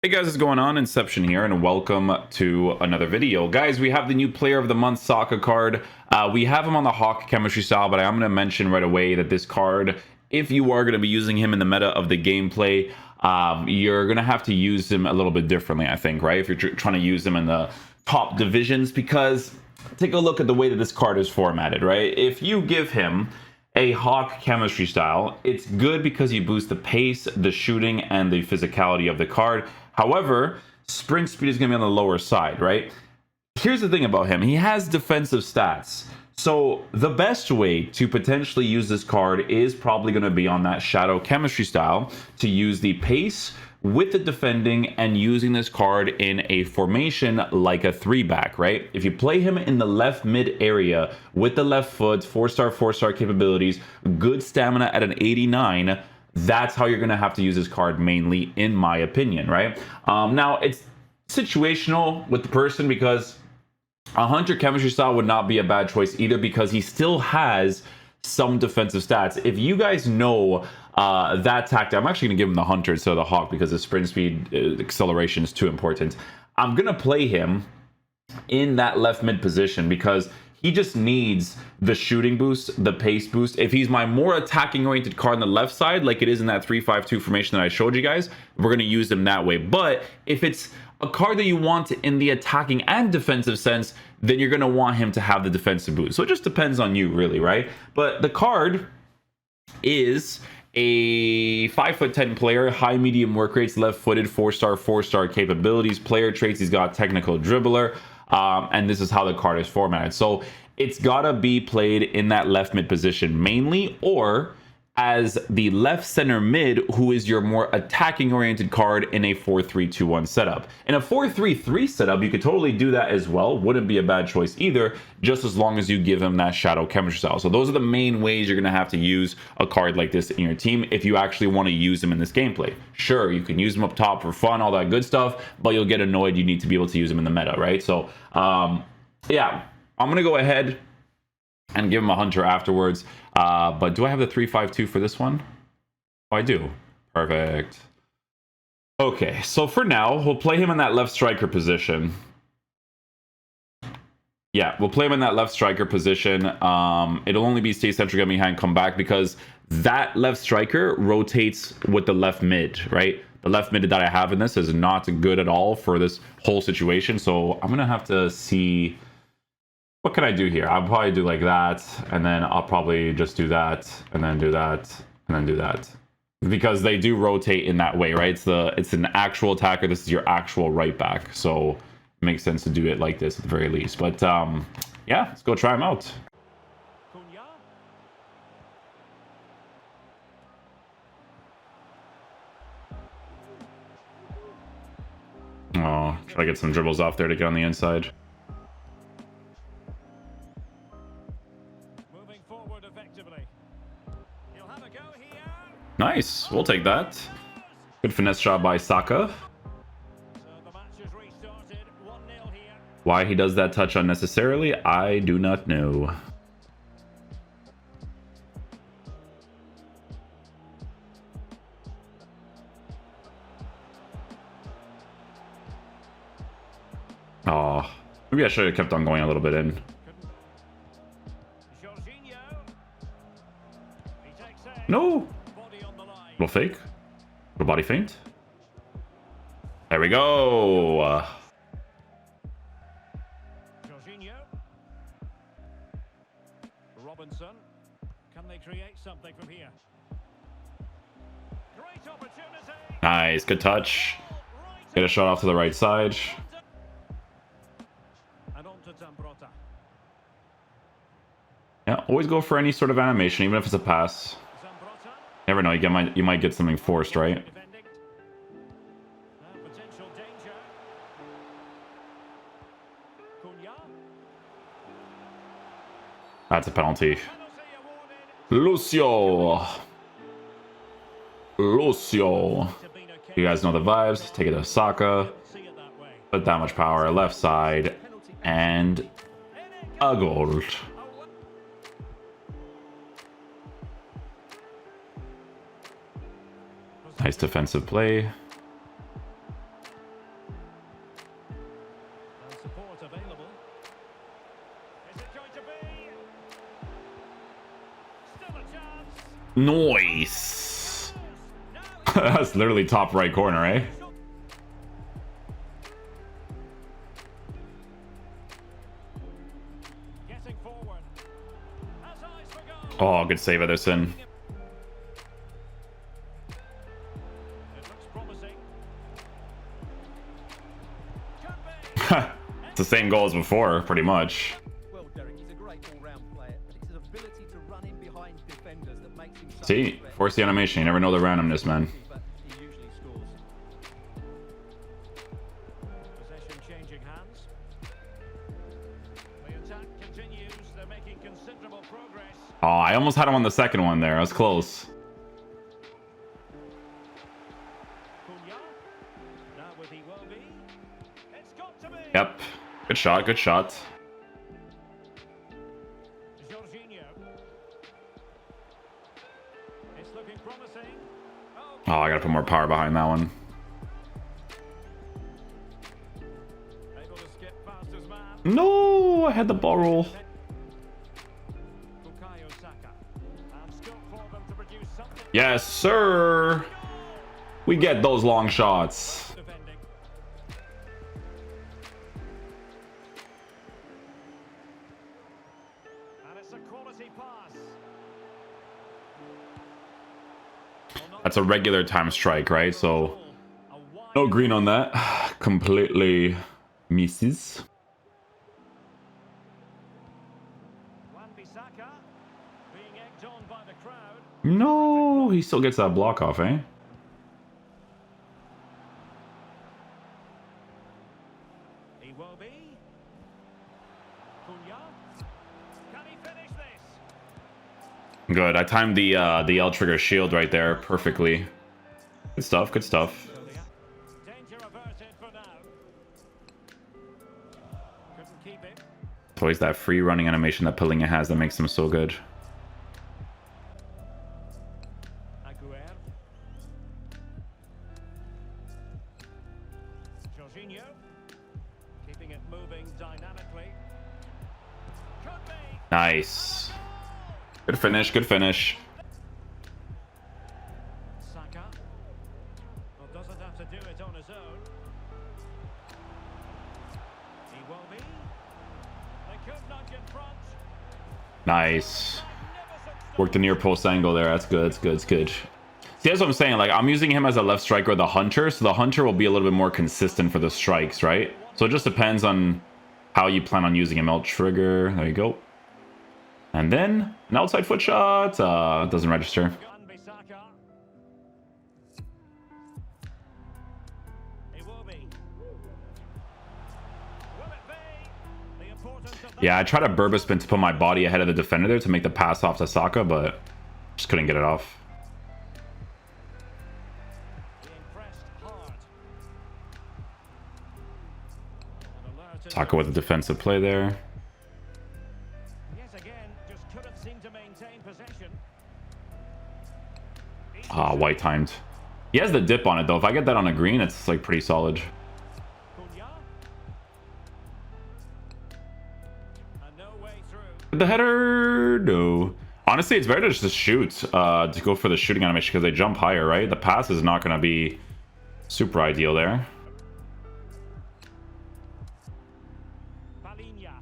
Hey guys, what's going on? Inception here, and welcome to another video. Guys, we have the new Player of the Month Saka card. We have him on the Hawk chemistry style, but I'm going to mention right away that this card, if you are going to be using him in the meta of the gameplay, you're going to have to use him a little bit differently, I think, right? If you're trying to use him in the top divisions, because take a look at the way that this card is formatted, right? If you give him a Hawk chemistry style, it's good because you boost the pace, the shooting, and the physicality of the card. However, sprint speed is going to be on the lower side, right? Here's the thing about him. He has defensive stats. So the best way to potentially use this card is probably going to be on that shadow chemistry style to use the pace with the defending and using this card in a formation like a 3-back, right? If you play him in the left mid area with the left foot, 4-star capabilities, good stamina at an 89, that's how you're going to have to use this card mainly, in my opinion, right? Now, it's situational with the person because a Hunter chemistry style would not be a bad choice either because he still has some defensive stats. If you guys know that tactic, I'm actually going to give him the Hunter instead of the Hawk because the sprint speed acceleration is too important. I'm going to play him in that left mid position because he just needs the shooting boost, the pace boost. If he's my more attacking oriented card on the left side, like it is in that 3-5-2 formation that I showed you guys, we're going to use him that way. But if it's a card that you want in the attacking and defensive sense, then you're going to want him to have the defensive boost. So it just depends on you, really, right? But the card is a 5'10" player, high medium work rates, left-footed, 4-star capabilities, player traits. He's got technical dribbler. And this is how the card is formatted. So it's gotta be played in that left mid position mainly, or as the left center mid, who is your more attacking oriented card in a 4-3-2-1 setup. In a 4-3-3 setup, you could totally do that as well. Wouldn't be a bad choice either, just as long as you give him that shadow chemistry style. So those are the main ways you're gonna have to use a card like this in your team if you actually want to use him in this gameplay. Sure, you can use him up top for fun, all that good stuff, but you'll get annoyed. You need to be able to use him in the meta, right? So yeah, I'm gonna go ahead and give him a Hunter afterwards. But do I have the 3-5-2 for this one? Oh, I do. Perfect. Okay, so for now, we'll play him in that left striker position. Yeah, we'll play him in that left striker position. It'll only be stay central, get behind, come back, because that left striker rotates with the left mid, right? The left mid that I have in this is not good at all for this whole situation. So I'm going to have to see... What can I do here? I'll probably do like that, and then I'll probably just do that, and then do that, and then do that. Because they do rotate in that way, right? It's an actual attacker. This is your actual right back. So it makes sense to do it like this at the very least. But yeah, let's go try him out. Oh, try to get some dribbles off there to get on the inside. Nice, we'll take that. Good finesse shot by Saka. Why he does that touch unnecessarily, I do not know. Oh, maybe I should have kept on going a little bit in. No! Little fake. Little body feint. There we go. Robinson. Can they create something from here? Great opportunity. Nice, good touch. Get a shot off to the right side. Yeah, always go for any sort of animation, even if it's a pass. Never know, you might get something forced, right? That's a penalty. Lucio. You guys know the vibes. Take it to Saka. Put that much power left side. And a goal. Nice defensive play. support available. Is it going to be? Still a chance. Nice. That's literally top right corner, eh? Getting forward. Has eyes for goal. Oh, good save, Ederson. It looks promising. Could be. It's the same goal as before, pretty much. Well, Derek, he's a great all-round player, but it's his ability to run in behind defenders that makes him such a See, threat. force the animation. You never know the randomness, man. But he usually scores. Possession changing hands. The attack continues. They're making considerable progress. Oh, I almost had him on the second one there. I was close. Cunha. Now with Iwobi. It's got to be. Yep. Good shot, good shot. Jorginho. It's looking promising. Oh, I gotta put more power behind that one. Able to skip past his man. No, I had the ball roll. Bukayo Saka. And scope for them to produce something. Yes, sir. We get those long shots. Defending. And it's a quality pass. That's a regular time strike, right? So A wide no green on that. Completely misses. Wan-Bissaka being egged on by the crowd. No, he still gets that block off, eh? Iwobi. Cunha. Can he finish this? Good. I timed the L trigger shield right there perfectly. Good stuff. Good stuff. Danger averted for now. Couldn't keep it. It's always that free running animation that Palinha has that makes him so good. Aguero. Jorginho. Keeping it moving dynamically. Could be. Nice. Good finish. Good finish. Saka. Well, doesn't have to do it on his own. Iwobi. They could nudge in front. Nice. Magnificent Worked the near post angle there. That's good. That's good. That's good. See, that's what I'm saying. Like, I'm using him as a left striker, the hunter. So the hunter will be a little bit more consistent for the strikes, right? So it just depends on how you plan on using him. L trigger. There you go. And then an outside foot shot. Doesn't register. Wan-Bissaka. Iwobi. Will it be? The importance of that. Yeah, I tried a Burba spin to put my body ahead of the defender there to make the pass off to Saka, but just couldn't get it off. Being pressed hard. And alerted. Saka with a defensive play there. Yet again, just couldn't seem to maintain possession. Ah, white timed. He has the dip on it though. If I get that on a green, it's like pretty solid. Cunha. And no way through. The header, no. Honestly, it's better to just shoot, to go for the shooting animation because they jump higher, right? The pass is not going to be super ideal there. Palinha.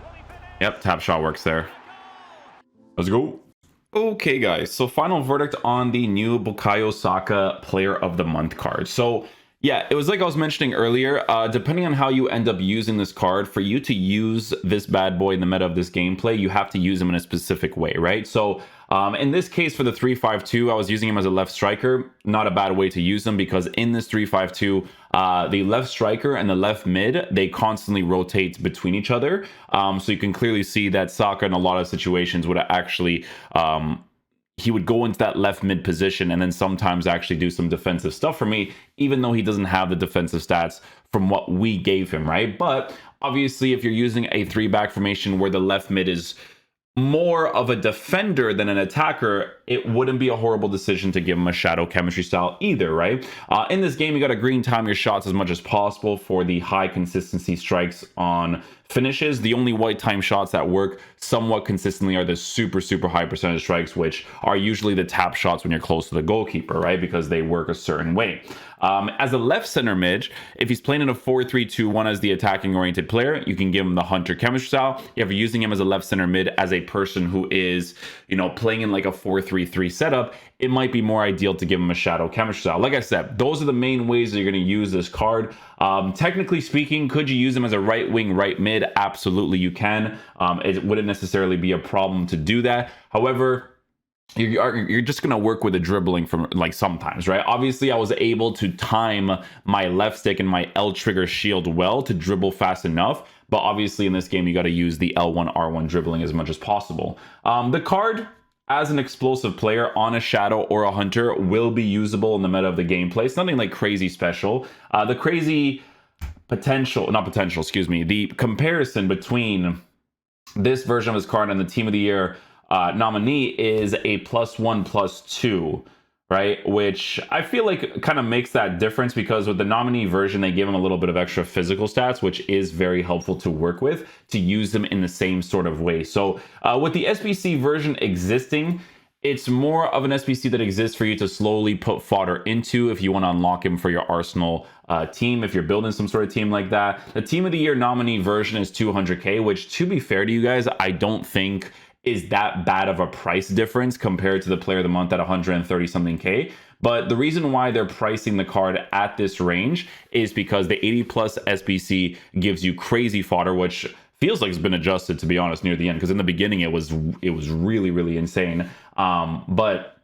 Will he finish? Yep, tap shot works there. Let's go. Okay, guys. So final verdict on the new Bukayo Saka Player of the Month card. So yeah, it was like I was mentioning earlier, depending on how you end up using this card, for you to use this bad boy in the meta of this gameplay, you have to use him in a specific way, right? So in this case, for the 3-5-2, I was using him as a left striker. Not a bad way to use him because in this 3-5-2, the left striker and the left mid, they constantly rotate between each other. So you can clearly see that Saka in a lot of situations would actually... he would go into that left mid position and then sometimes actually do some defensive stuff for me, even though he doesn't have the defensive stats from what we gave him, right? But obviously, if you're using a 3-back formation where the left mid is more of a defender than an attacker, it wouldn't be a horrible decision to give him a shadow chemistry style either, right? In this game, you got to green time your shots as much as possible for the high consistency strikes on finishes. The only white time shots that work somewhat consistently are the super high percentage strikes, which are usually the tap shots when you're close to the goalkeeper, right? Because they work a certain way. As a left center mid, if he's playing in a 4-3-2-1 as the attacking oriented player, you can give him the hunter chemistry style. If you're using him as a left center mid as a person who is, playing in like a 4-3-3 setup, it might be more ideal to give him a shadow chemistry style. Like I said, those are the main ways that you're going to use this card. Technically speaking, could you use him as a right wing, right mid? Absolutely, you can. It wouldn't necessarily be a problem to do that. However, you're just going to work with the dribbling from like sometimes, right? Obviously, I was able to time my left stick and my L trigger shield well to dribble fast enough. But obviously in this game, you got to use the L1, R1 dribbling as much as possible. The card, as an explosive player on a shadow or a hunter, will be usable in the meta of the gameplay. It's nothing like crazy special. The crazy the comparison between this version of his card and the Team of the Year nominee is a +1/+2, right? Which I feel like kind of makes that difference, because with the nominee version, they give him a little bit of extra physical stats, which is very helpful to work with, to use them in the same sort of way. So with the SBC version existing, it's more of an SBC that exists for you to slowly put fodder into if you want to unlock him for your Arsenal team, if you're building some sort of team like that. The Team of the Year nominee version is 200k, which, to be fair to you guys, I don't think is that bad of a price difference compared to the Player of the Month at 130 something K. But the reason why they're pricing the card at this range is because the 80 plus SBC gives you crazy fodder, which feels like it's been adjusted, to be honest, near the end, because in the beginning it was really insane. But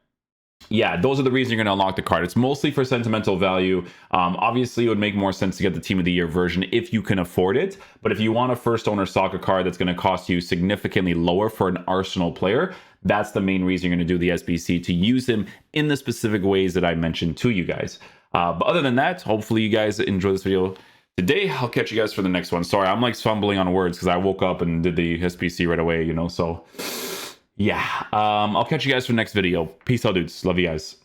yeah, those are the reasons you're going to unlock the card. It's mostly for sentimental value. Obviously, it would make more sense to get the Team of the Year version if you can afford it. But if you want a first owner Saka card that's going to cost you significantly lower for an Arsenal player, that's the main reason you're going to do the SBC, to use him in the specific ways that I mentioned to you guys. But other than that, hopefully you guys enjoy this video today. I'll catch you guys for the next one. Sorry, I'm like fumbling on words because I woke up and did the SBC right away, so yeah. I'll catch you guys for the next video. Peace out, dudes. Love you guys.